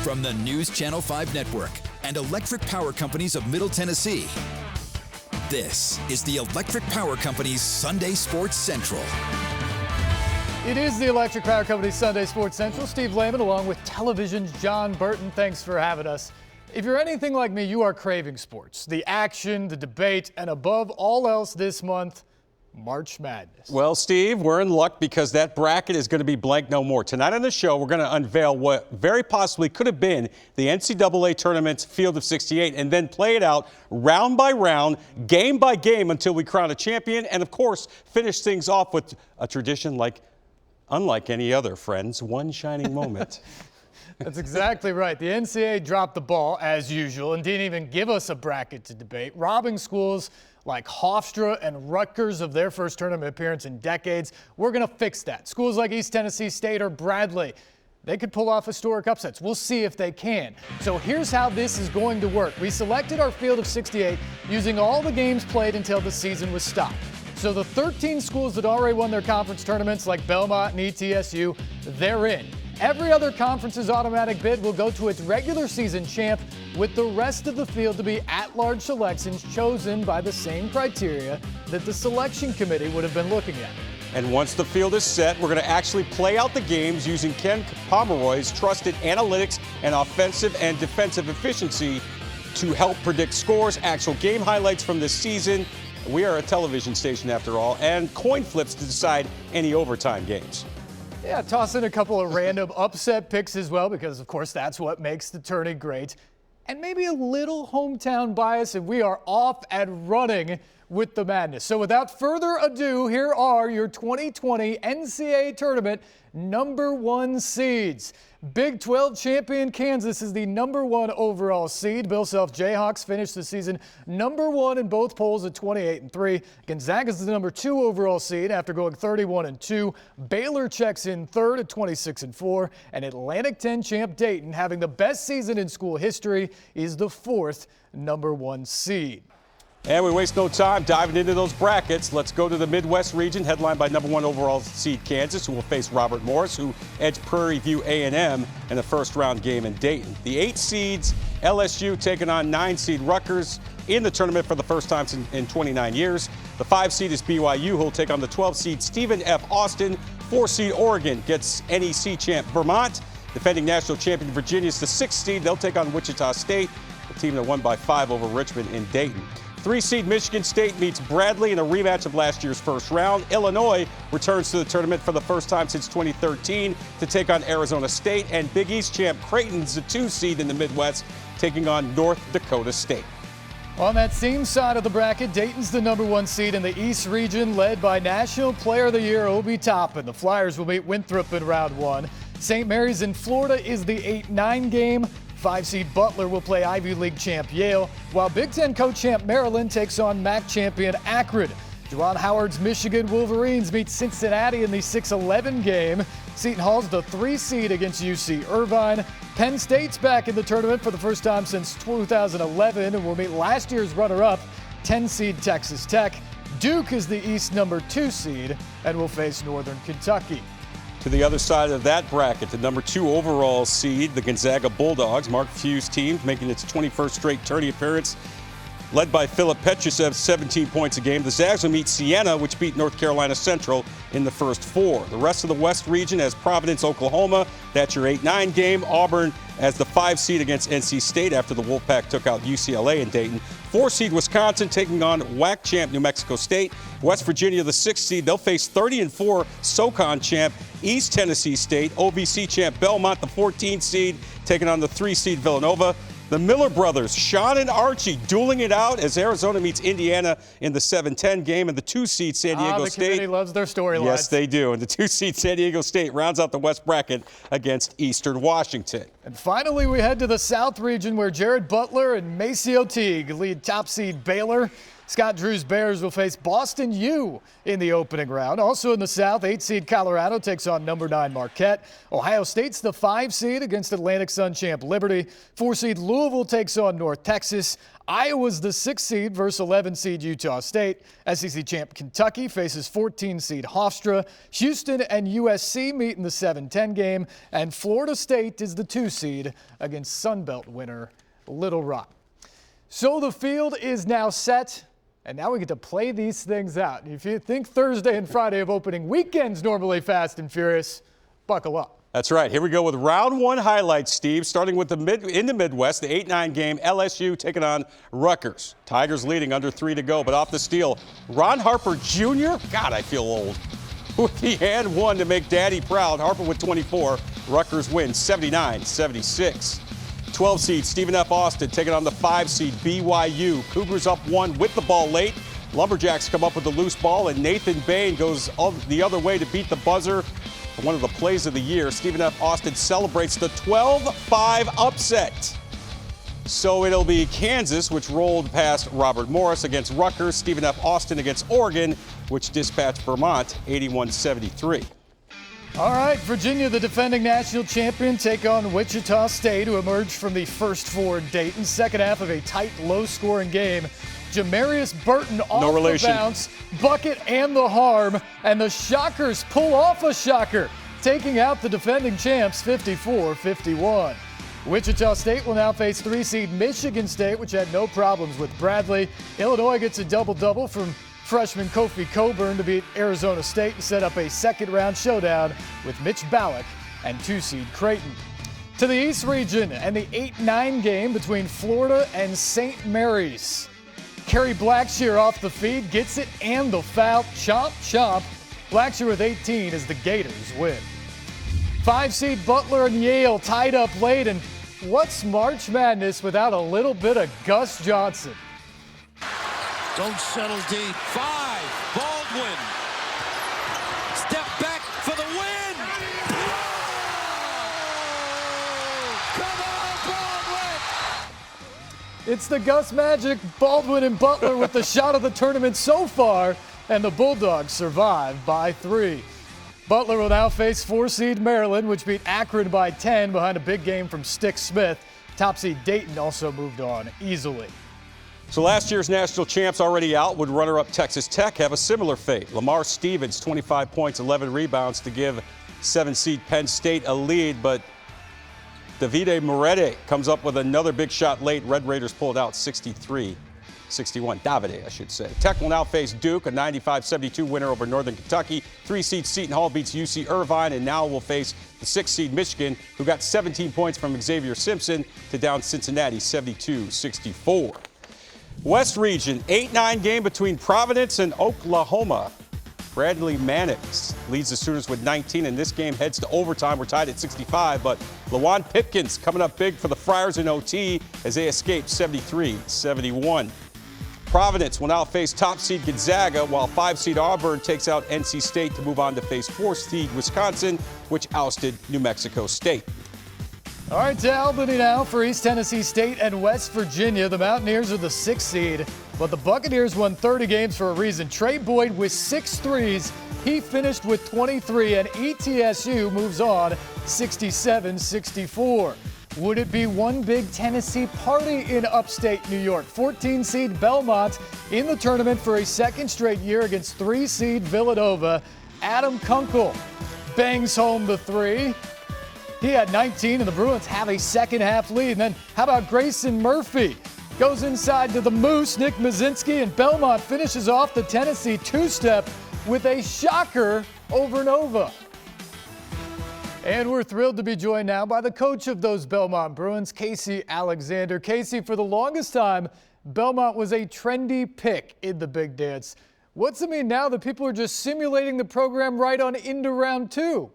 From the News Channel 5 Network and Electric Power Companies of Middle Tennessee, this is the Electric Power Company's Sunday Sports Central. It is the Electric Power Company's Sunday Sports Central. Steve Lehman along with television's John Burton. Thanks for having us. If you're anything like me, you are craving sports, the action, the debate, and above all else this month, March Madness. Well, Steve, we're in luck because that bracket is going to be blank no more. Tonight on the show, we're going to unveil what very possibly could have been the NCAA tournament's field of 68 and then play it out round by round, game by game until we crown a champion and, of course, finish things off with a tradition unlike any other, friends, one shining moment. That's exactly right. The NCAA dropped the ball, as usual, and didn't even give us a bracket to debate, robbing schools like Hofstra and Rutgers of their first tournament appearance in decades. We're going to fix that. Schools like East Tennessee State or Bradley, they could pull off historic upsets. We'll see if they can. So here's how this is going to work. We selected our field of 68 using all the games played until the season was stopped. So the 13 schools that already won their conference tournaments like Belmont and ETSU, they're in. Every other conference's automatic bid will go to its regular season champ, with the rest of the field to be at-large selections chosen by the same criteria that the selection committee would have been looking at. And once the field is set, we're going to actually play out the games using Ken Pomeroy's trusted analytics and offensive and defensive efficiency to help predict scores, actual game highlights from this season. We are a television station after all, and coin flips to decide any overtime games. Yeah, toss in a couple of random upset picks as well, because of course that's what makes the tourney great. And maybe a little hometown bias, and we are off and running with the madness. So without further ado, here are your 2020 NCAA tournament number one seeds. Big 12 champion Kansas is the number one overall seed. Bill Self Jayhawks finished the season number one in both polls at 28-3. Gonzaga is the number two overall seed after going 31-2. Baylor checks in third at 26-4. And Atlantic 10 champ Dayton, having the best season in school history, is the fourth number one seed. And we waste no time diving into those brackets. Let's go to the Midwest region, headlined by number one overall seed Kansas, who will face Robert Morris, who edged Prairie View A&M in the first round game in Dayton. The 8 seeds, LSU, taking on 9 seed Rutgers in the tournament for the first time in 29 years. The 5 seed is BYU, who will take on the 12 seed Stephen F. Austin. 4 seed Oregon gets NEC champ Vermont. Defending national champion Virginia is the 6th seed. They'll take on Wichita State, the team that won by 5 over Richmond in Dayton. 3 seed Michigan State meets Bradley in a rematch of last year's first round. Illinois returns to the tournament for the first time since 2013 to take on Arizona State. And Big East champ Creighton's the 2 seed in the Midwest, taking on North Dakota State. On that same side of the bracket, Dayton's the number one seed in the East region, led by National Player of the Year Obi Toppin. The Flyers will meet Winthrop in round one. St. Mary's in Florida is the 8-9 game. 5 seed Butler will play Ivy League champ Yale, while Big Ten co-champ Maryland takes on MAC champion Akron. Juwan Howard's Michigan Wolverines meet Cincinnati in the 6-11 game. Seton Hall's the 3 seed against UC Irvine. Penn State's back in the tournament for the first time since 2011 and will meet last year's runner-up, 10 seed Texas Tech. Duke is the East number 2 seed and will face Northern Kentucky. To the other side of that bracket, the number 2 overall seed, the Gonzaga Bulldogs, Mark Few's team, making its 21st straight tourney appearance, led by Philip Petrusev, 17 points a game. The Zags will meet Siena, which beat North Carolina Central in the first 4. The rest of the West region has Providence, Oklahoma. That's your 8-9 game. Auburn as the 5 seed against NC State after the Wolfpack took out UCLA in Dayton. 4 seed Wisconsin taking on WAC champ New Mexico State. West Virginia, the 6th seed, they'll face 30-4 SoCon champ East Tennessee State. OVC champ Belmont, the 14th seed, taking on the 3 seed Villanova. The Miller brothers, Sean and Archie, dueling it out as Arizona meets Indiana in the 7-10 game, and the 2 seed San Diego the State. committee loves their storylines. Yes, they do. And the 2 seed San Diego State rounds out the West bracket against Eastern Washington. And finally, we head to the South region where Jared Butler and Maceo Teague lead top seed Baylor. Scott Drew's Bears will face Boston U in the opening round. Also in the South, 8-seed Colorado takes on number 9 Marquette. Ohio State's the 5-seed against Atlantic Sun champ Liberty. 4-seed Louisville takes on North Texas. Iowa's the 6-seed versus 11-seed Utah State. SEC champ Kentucky faces 14-seed Hofstra. Houston and USC meet in the 7-10 game. And Florida State is the 2-seed against Sunbelt winner Little Rock. So the field is now set. And now we get to play these things out. If you think Thursday and Friday of opening weekends normally fast and furious, buckle up. That's right. Here we go with round 1 highlights, Steve. Starting with in the Midwest, the 8-9 game, LSU taking on Rutgers. Tigers leading, under 3 to go, but off the steal, Ron Harper Jr. God, I feel old. With the and one to make Daddy proud. Harper with 24. Rutgers wins 79-76. 12-seed Stephen F. Austin taking on the 5-seed BYU. Cougars up 1 with the ball late. Lumberjacks come up with the loose ball, and Nathan Bain goes the other way to beat the buzzer for one of the plays of the year. Stephen F. Austin celebrates the 12-5 upset. So it'll be Kansas, which rolled past Robert Morris, against Rutgers. Stephen F. Austin against Oregon, which dispatched Vermont 81-73. All right, Virginia, the defending national champion, take on Wichita State, who emerged from the first 4 in Dayton. Second half of a tight, low-scoring game. Jamarius Burton off the bounce, bucket and the harm, and the Shockers pull off a shocker, taking out the defending champs 54-51. Wichita State will now face 3-seed Michigan State, which had no problems with Bradley. Illinois gets a double-double from freshman Kofi Coburn to beat Arizona State and set up a second-round showdown with Mitch Ballack and 2-seed Creighton. To the East region and the 8-9 game between Florida and St. Mary's. Kerry Blackshear off the feed, gets it and the foul. Chomp, chomp. Blackshear with 18 as the Gators win. 5-seed Butler and Yale tied up late, and what's March Madness without a little bit of Gus Johnson? Don't settle deep. 5, Baldwin. Step back for the win. Come on, Baldwin. It's the Gus Magic, Baldwin and Butler with the shot of the tournament so far, and the Bulldogs survive by 3. Butler will now face 4-seed Maryland, which beat Akron by 10 behind a big game from Stick Smith. Top seed Dayton also moved on easily. So last year's national champs already out. Would runner-up Texas Tech have a similar fate? Lamar Stevens, 25 points, 11 rebounds to give 7-seed Penn State a lead, but Davide Morete comes up with another big shot late. Red Raiders pulled out 63-61. Davide, I should say. Tech will now face Duke, a 95-72 winner over Northern Kentucky. 3-seed Seton Hall beats UC Irvine, and now will face the 6-seed Michigan, who got 17 points from Xavier Simpson to down Cincinnati 72-64. West Region, 8-9 game between Providence and Oklahoma. Bradley Mannix leads the Sooners with 19, and this game heads to overtime. We're tied at 65, but Lawan Pipkins coming up big for the Friars in OT as they escape 73-71. Providence will now face top seed Gonzaga, while 5-seed Auburn takes out NC State to move on to face 4-seed Wisconsin, which ousted New Mexico State. All right, to Albany now for East Tennessee State and West Virginia. The Mountaineers are the 6th seed, but the Buccaneers won 30 games for a reason. Trey Boyd with 6 threes. He finished with 23, and ETSU moves on 67-64. Would it be one big Tennessee party in upstate New York? 14-seed Belmont in the tournament for a second straight year against 3-seed Villanova. Adam Kunkel bangs home the 3. He had 19, and the Bruins have a second-half lead. And then how about Grayson Murphy? Goes inside to the Moose, Nick Mazinski, and Belmont finishes off the Tennessee two-step with a shocker over Nova. And we're thrilled to be joined now by the coach of those Belmont Bruins, Casey Alexander. Casey, for the longest time, Belmont was a trendy pick in the big dance. What's it mean now that people are just simulating the program right on into round 2?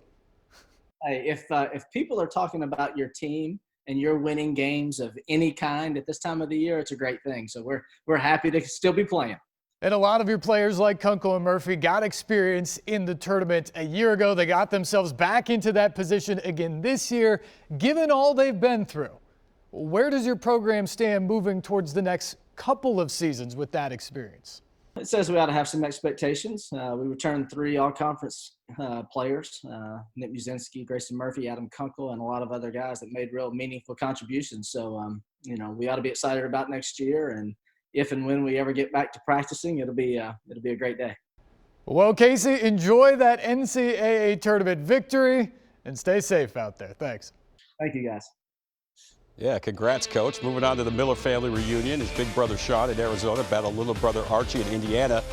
Hey, if people are talking about your team and you're winning games of any kind at this time of the year, it's a great thing. So we're happy to still be playing. And a lot of your players like Kunkel and Murphy got experience in the tournament a year ago. They got themselves back into that position again this year. Given all they've been through, where does your program stand moving towards the next couple of seasons with that experience? It says we ought to have some expectations. We returned 3 all-conference players, Nick Muzinski, Grayson Murphy, Adam Kunkel, and a lot of other guys that made real meaningful contributions. So, we ought to be excited about next year. And if and when we ever get back to practicing, it'll be a great day. Well, Casey, enjoy that NCAA tournament victory and stay safe out there. Thanks. Thank you, guys. Yeah, congrats, Coach. Moving on to the Miller family reunion. His big brother Sean in Arizona battled little brother Archie in Indiana.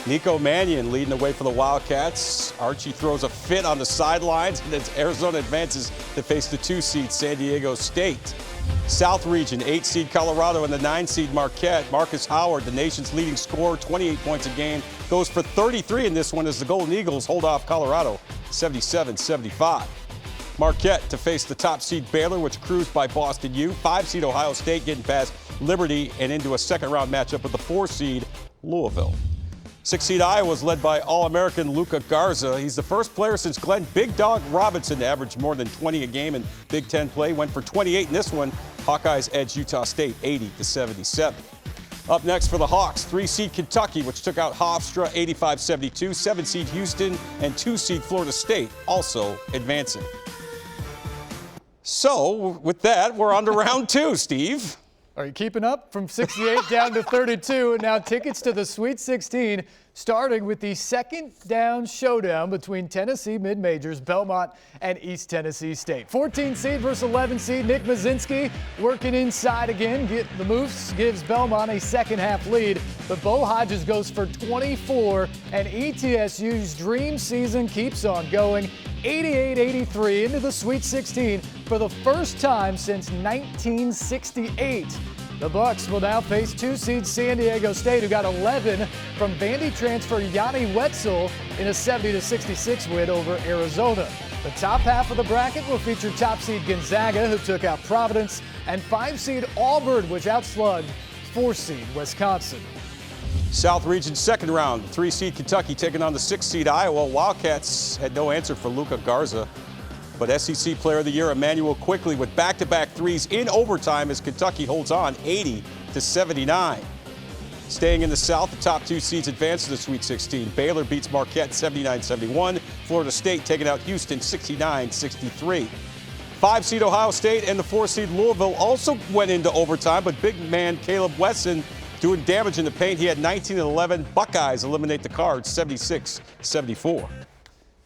Nico Mannion leading the way for the Wildcats. Archie throws a fit on the sidelines, and as Arizona advances to face the 2-seed San Diego State. South Region, 8-seed Colorado and the 9-seed Marquette. Marcus Howard, the nation's leading scorer, 28 points a game, goes for 33 in this one as the Golden Eagles hold off Colorado 77-75. Marquette to face the top seed Baylor, which cruised by Boston U. 5-seed Ohio State getting past Liberty and into a second-round matchup with the 4-seed Louisville. 6-seed Iowa was led by All-American Luka Garza. He's the first player since Glenn Big Dog Robinson to average more than 20 a game in Big Ten play. Went for 28 in this one. Hawkeyes edged Utah State 80-77. Up next for the Hawks, 3-seed Kentucky, which took out Hofstra 85-72. 7-seed Houston and 2-seed Florida State also advancing. So, with that, we're on to round 2, Steve. Are you keeping up? From 68 down to 32, and now tickets to the Sweet 16, starting with the second down showdown between Tennessee mid-majors Belmont and East Tennessee State. 14-seed versus 11-seed Nick Muzinski working inside again. The Moose gives Belmont a second-half lead, but Bo Hodges goes for 24, and ETSU's dream season keeps on going. 88-83 into the Sweet 16 for the first time since 1968. The Bucks will now face 2-seed San Diego State, who got 11 from Vandy transfer Yanni Wetzel in a 70-66 win over Arizona. The top half of the bracket will feature top seed Gonzaga, who took out Providence, and 5-seed Auburn, which outslugged 4-seed Wisconsin. South Region second round, 3-seed Kentucky taking on the 6-seed Iowa. Wildcats had no answer for Luka Garza, but SEC Player of the Year Emmanuel Quickley with back-to-back threes in overtime as Kentucky holds on 80-79. Staying in the South, the top 2 seeds advance to the Sweet 16. Baylor beats Marquette 79-71. Florida State taking out Houston 69-63. 5-seed Ohio State and the 4-seed Louisville also went into overtime, but big man Caleb Wesson doing damage in the paint. He had 19 and 11. Buckeyes eliminate the Cards 76-74.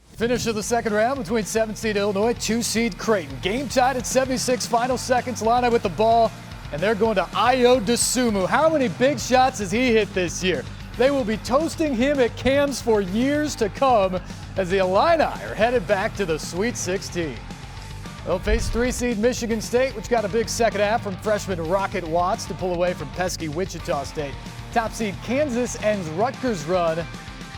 Finish of the second round between 7-seed Illinois, 2-seed Creighton. Game tied at 76 final seconds. Lana with the ball, and they're going to Ayo Dosunmu. How many big shots has he hit this year? They will be toasting him at Cam's for years to come as the Illini are headed back to the Sweet 16. They'll face 3-seed Michigan State, which got a big second half from freshman Rocket Watts to pull away from pesky Wichita State. Top seed Kansas ends Rutgers' run,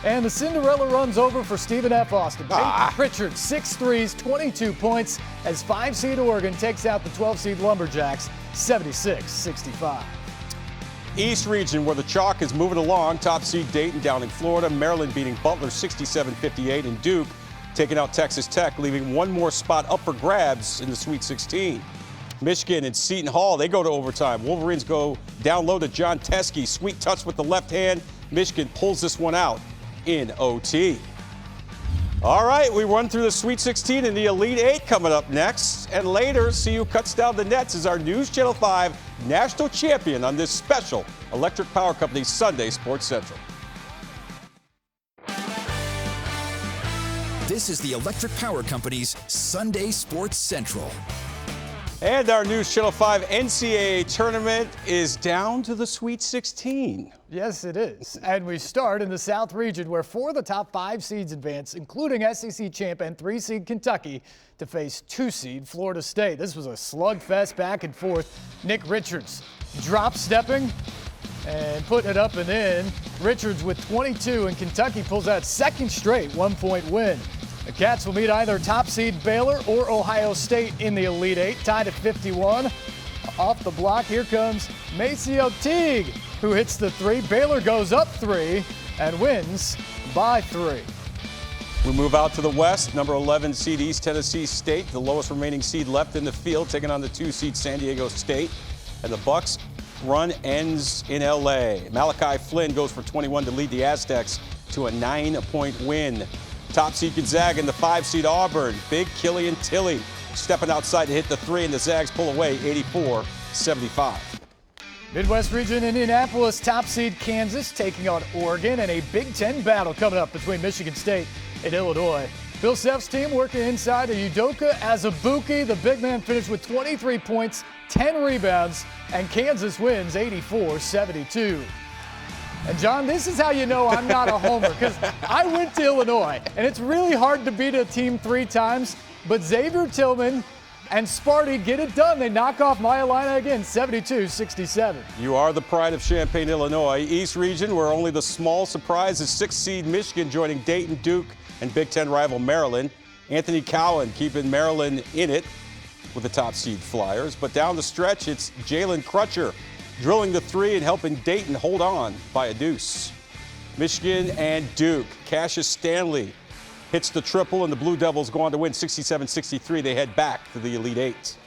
and the Cinderella run's over for Stephen F. Austin. Peyton Pritchard, 6 threes, 22 points, as 5-seed Oregon takes out the 12-seed Lumberjacks, 76-65. East Region, where the chalk is moving along. Top seed Dayton down in Florida. Maryland beating Butler 67-58, and Duke taking out Texas Tech, leaving one more spot up for grabs in the Sweet 16. Michigan and Seaton Hall, they go to overtime. Wolverines go down low to John Teskey. Sweet touch with the left hand. Michigan pulls this one out in OT. All right, we run through the Sweet 16 and the Elite 8 coming up next. And later, see who cuts down the nets as our News Channel 5 national champion on this special Electric Power Company Sunday Sports Central. This is the Electric Power Company's Sunday Sports Central. And our News Channel 5 NCAA tournament is down to the Sweet 16. Yes, it is. And we start in the South Region, where 4 of the top 5 seeds advance, including SEC champ and 3-seed Kentucky, to face 2-seed Florida State. This was a slugfest back and forth. Nick Richards drop stepping and putting it up and in. Richards with 22, and Kentucky pulls out second straight 1-point win. The Cats will meet either top seed Baylor or Ohio State in the Elite 8, tied at 51. Off the block, here comes Maceo Teague, who hits the 3. Baylor goes up 3 and wins by 3. We move out to the West. Number 11 seed East Tennessee State, the lowest remaining seed left in the field, taking on the 2 seed San Diego State. And the Bucks run ends in L.A. Malachi Flynn goes for 21 to lead the Aztecs to a 9-point win. Top seed Gonzaga and the 5 seed Auburn. Big Killian Tilly stepping outside to hit the 3, and the Zags pull away 84-75. Midwest region, Indianapolis, top seed Kansas taking on Oregon, and a Big Ten battle coming up between Michigan State and Illinois. Bill Self's team working inside of Udoka Azubuike. The big man finished with 23 points, 10 rebounds, and Kansas wins 84-72. And John, this is how you know I'm not a homer, because I went to Illinois, and it's really hard to beat a team 3 times, but Xavier Tillman and Sparty get it done. They knock off Maya Illini again, 72-67. You are the pride of Champaign, Illinois. East region, where only the small surprise is 6 seed Michigan joining Dayton, Duke, and Big Ten rival Maryland. Anthony Cowan keeping Maryland in it with the top seed Flyers. But down the stretch, it's Jalen Crutcher drilling the 3 and helping Dayton hold on by a deuce. Michigan and Duke. Cassius Stanley hits the triple, and the Blue Devils go on to win 67-63. They head back to the Elite 8.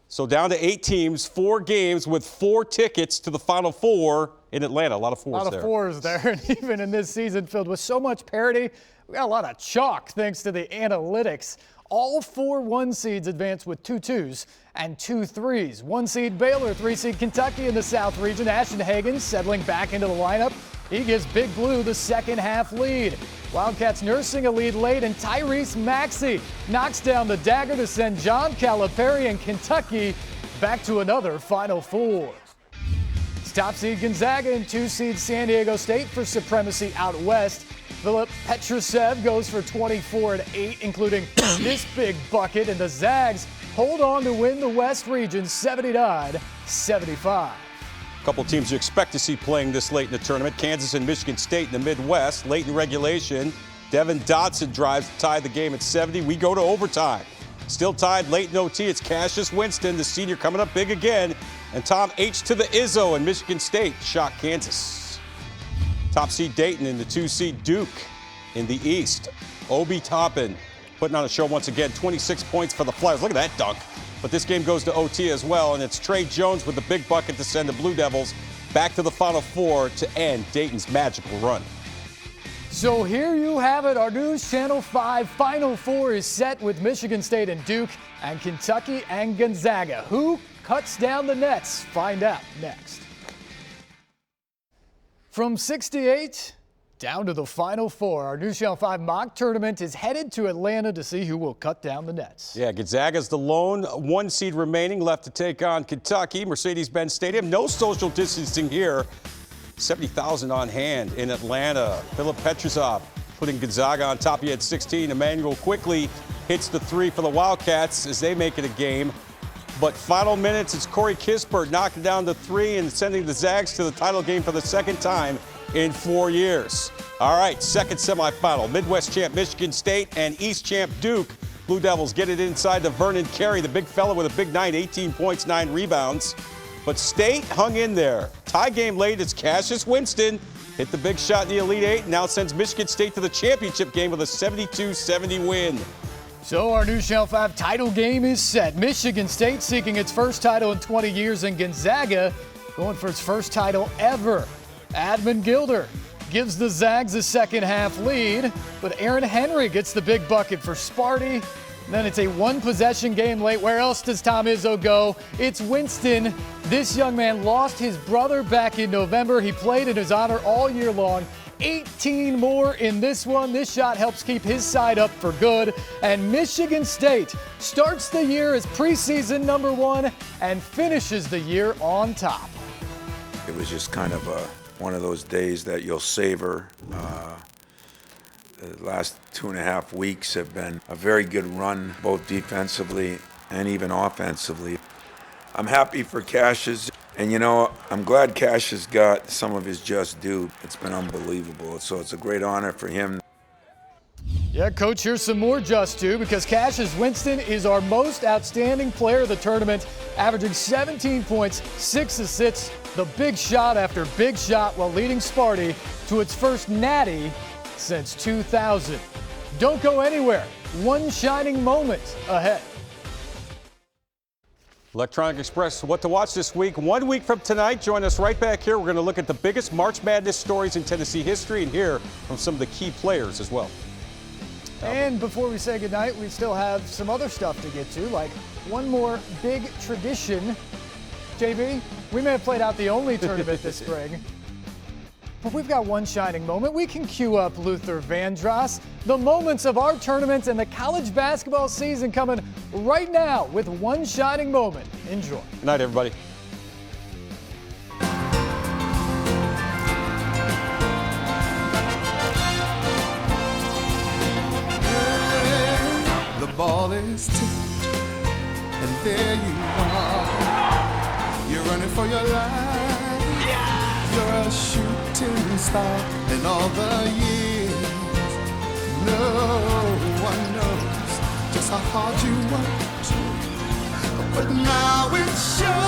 So down to 8 teams, 4 games with 4 tickets to the Final Four in Atlanta. A lot of 4s there. A lot of 4s there, and even in this season filled with so much parity, we got a lot of chalk thanks to the analytics. All 4 1 seeds advance with 2 2s and 2 3s. 1 seed Baylor, 3 seed Kentucky in the South region. Ashton Hagen settling back into the lineup. He gives Big Blue the second half lead. Wildcats nursing a lead late, and Tyrese Maxey knocks down the dagger to send John Calipari and Kentucky back to another Final Four. It's top seed Gonzaga and 2 seed San Diego State for supremacy out west. Philip Petrusev goes for 24 and 8, including this big bucket, and the Zags hold on to win the West region 79-75. A couple teams you expect to see playing this late in the tournament. Kansas and Michigan State in the Midwest. Late in regulation, Devin Dotson drives to tie the game at 70. We go to overtime. Still tied late in OT. It's Cassius Winston, the senior, coming up big again. And Tom H. to the Izzo, and Michigan State shock Kansas. Top seed Dayton and the 2 seed Duke in the East. Obi Toppin putting on a show once again. 26 points for the Flyers. Look at that dunk. But this game goes to OT as well, and it's Trey Jones with the big bucket to send the Blue Devils back to the Final Four to end Dayton's magical run. So here you have it. Our News Channel 5 Final Four is set with Michigan State and Duke, and Kentucky and Gonzaga. Who cuts down the nets? Find out next. From 68 down to the Final Four, our News Channel 5 mock tournament is headed to Atlanta to see who will cut down the nets. Yeah, Gonzaga's the lone 1 seed remaining left to take on Kentucky. Mercedes-Benz Stadium. No social distancing here. 70,000 on hand in Atlanta. Philip Petrusev putting Gonzaga on top. He had 16. Emmanuel quickly hits the 3 for the Wildcats as they make it a game. But final minutes, it's Corey Kispert knocking down the 3 and sending the Zags to the title game for the 2nd time in 4 years. All right, second semifinal. Midwest champ Michigan State and East champ Duke. Blue Devils get it inside to Vernon Carey, the big fella with a big night, 18 points, 9 rebounds. But State hung in there. Tie game late, it's Cassius Winston. Hit the big shot in the Elite 8 and now sends Michigan State to the championship game with a 72-70 win. So our News Channel 5 title game is set. Michigan State seeking its first title in 20 years, and Gonzaga going for its first title ever. Admon Gilder gives the Zags a second half lead, but Aaron Henry gets the big bucket for Sparty. And then it's a 1-possession game late. Where else does Tom Izzo go? It's Winston. This young man lost his brother back in November. He played in his honor all year long. 18 more in this one. This shot helps keep his side up for good. And Michigan State starts the year as preseason number 1 and finishes the year on top. It was just kind of one of those days that you'll savor. The last 2.5 weeks have been a very good run, both defensively and even offensively. I'm happy for Cassius. And, you know, I'm glad Cash has got some of his just due. It's been unbelievable. So it's a great honor for him. Yeah, Coach, here's some more just due because Cassius Winston is our most outstanding player of the tournament, averaging 17 points, 6 assists, the big shot after big shot while leading Sparty to its first natty since 2000. Don't go anywhere. One shining moment ahead. Electronic Express, what to watch this week. 1 week from tonight, join us right back here. We're going to look at the biggest March Madness stories in Tennessee history and hear from some of the key players as well. And before we say goodnight, we still have some other stuff to get to, like one more big tradition. JB, we may have played out the only tournament this spring, but we've got one shining moment. We can cue up Luther Vandross. The moments of our tournaments and the college basketball season coming right now with one shining moment. Enjoy. Good night, everybody. The ball is tipped, and there you are. You're running for your life. Yeah! You're a shooting star, and all the years, no one knows just how hard you worked. But now it shows.